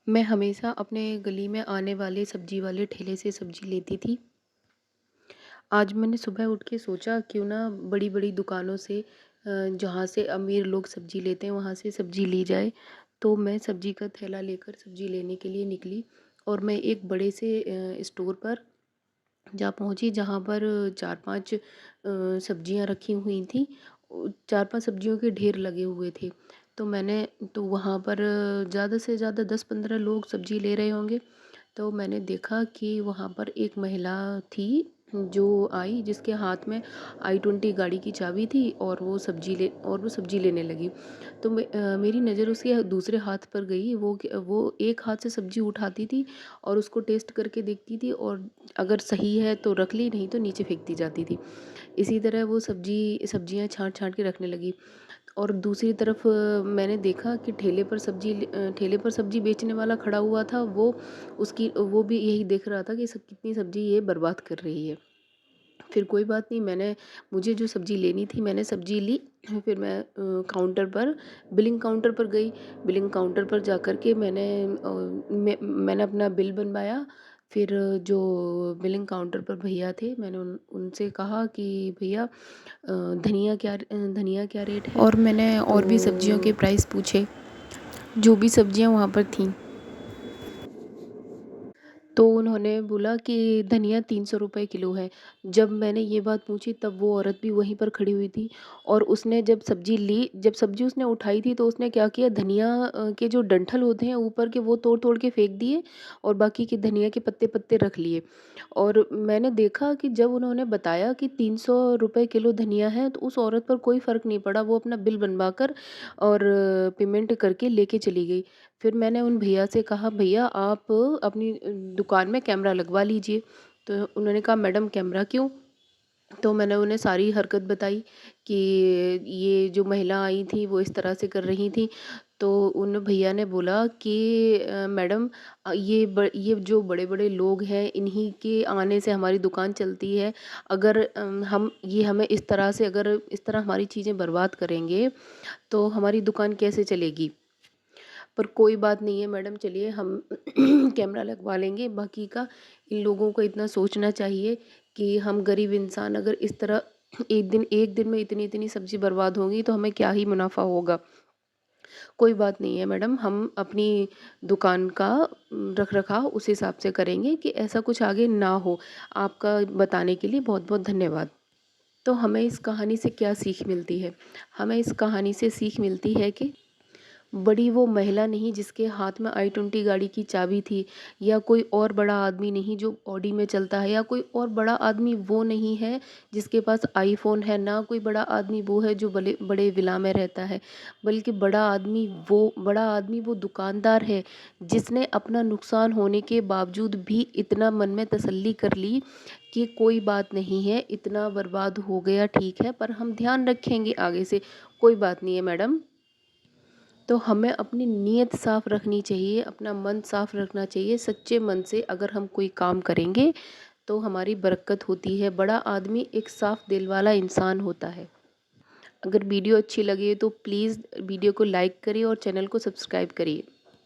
मैं हमेशा अपने गली में आने वाले सब्जी वाले ठेले से सब्जी लेती थी। आज मैंने सुबह उठ के सोचा क्यों ना बड़ी-बड़ी दुकानों से जहाँ से अमीर लोग सब्जी लेते हैं वहाँ से सब्जी ली जाए। तो मैं सब्जी का थैला लेकर सब्जी लेने के लिए निकली और मैं एक बड़े से स्टोर पर जा पहुँची जहाँ पर 4-5 सब्जियाँ रखी हुई थीं। 4-5 सब्जियों के ढेर लगे हुए थे। तो मैंने तो वहाँ पर ज़्यादा से ज़्यादा 10-15 लोग सब्जी ले रहे होंगे। तो मैंने देखा कि वहाँ पर एक महिला थी जो आई जिसके हाथ में i20 गाड़ी की चाबी थी और वो सब्जी लेने लगी। तो मेरी नज़र उसके दूसरे हाथ पर गई। वो एक हाथ से सब्जी उठाती थी और उसको टेस्ट करके देखती थी और अगर सही है तो रख ली, नहीं तो नीचे फेंकती जाती थी। इसी तरह वो सब्जियाँ छाँट-छाँट के रखने लगी। और दूसरी तरफ मैंने देखा कि ठेले पर सब्ज़ी बेचने वाला खड़ा हुआ था। वो भी यही देख रहा था कि कितनी सब्ज़ी ये बर्बाद कर रही है। फिर कोई बात नहीं, मुझे जो सब्ज़ी लेनी थी मैंने सब्ज़ी ली। फिर मैं बिलिंग काउंटर पर गई। बिलिंग काउंटर पर जाकर के मैंने अपना बिल बनवाया। फिर जो बिलिंग काउंटर पर भैया थे मैंने उनसे कहा कि भैया धनिया क्या रेट है? और मैंने और भी सब्जियों के प्राइस पूछे, जो भी सब्जियां वहाँ पर थीं। तो उन्होंने बोला कि धनिया 300 रुपए किलो है। जब मैंने ये बात पूछी तब वो औरत भी वहीं पर खड़ी हुई थी और उसने जब सब्ज़ी उसने उठाई थी तो उसने क्या किया, धनिया के जो डंठल होते हैं ऊपर के वो तोड़-तोड़ के फेंक दिए और बाकी के धनिया के पत्ते-पत्ते रख लिए। और मैंने देखा कि जब उन्होंने बताया कि 300 रुपए किलो धनिया है तो उस औरत पर कोई फ़र्क नहीं पड़ा। वो अपना बिल बनवाकर और पेमेंट करके लेके चली गई। फिर मैंने उन भैया से कहा, भैया आप अपनी दुकान में कैमरा लगवा लीजिए। तो उन्होंने कहा, मैडम कैमरा क्यों? तो मैंने उन्हें सारी हरकत बताई कि ये जो महिला आई थी वो इस तरह से कर रही थी। तो उन भैया ने बोला कि मैडम ये जो बड़े-बड़े लोग हैं इन्हीं के आने से हमारी दुकान चलती है। अगर हम ये हमें इस तरह से अगर इस तरह हमारी चीज़ें बर्बाद करेंगे तो हमारी दुकान कैसे चलेगी? पर कोई बात नहीं है मैडम, चलिए हम कैमरा लगवा लेंगे। बाकी का इन लोगों को इतना सोचना चाहिए कि हम गरीब इंसान अगर इस तरह एक दिन में इतनी-इतनी सब्ज़ी बर्बाद होगी तो हमें क्या ही मुनाफ़ा होगा। कोई बात नहीं है मैडम, हम अपनी दुकान का रख-रखाव उस हिसाब से करेंगे कि ऐसा कुछ आगे ना हो। आपका बताने के लिए बहुत-बहुत धन्यवाद। तो हमें इस कहानी से क्या सीख मिलती है? हमें इस कहानी से सीख मिलती है कि बड़ी वो महिला नहीं जिसके हाथ में i20 गाड़ी की चाबी थी, या कोई और बड़ा आदमी नहीं जो ऑडी में चलता है, या कोई और बड़ा आदमी वो नहीं है जिसके पास आईफ़ोन है, ना कोई बड़ा आदमी वो है जो बड़े बड़े विला में रहता है, बल्कि बड़ा आदमी वो दुकानदार है जिसने अपना नुकसान होने के बावजूद भी इतना मन में तसल्ली कर ली कि कोई बात नहीं है, इतना बर्बाद हो गया ठीक है, पर हम ध्यान रखेंगे आगे से, कोई बात नहीं है मैडम। तो हमें अपनी नीयत साफ़ रखनी चाहिए, अपना मन साफ़ रखना चाहिए। सच्चे मन से अगर हम कोई काम करेंगे तो हमारी बरकत होती है। बड़ा आदमी एक साफ़ दिल वाला इंसान होता है। अगर वीडियो अच्छी लगे तो प्लीज़ वीडियो को लाइक करिए और चैनल को सब्सक्राइब करिए।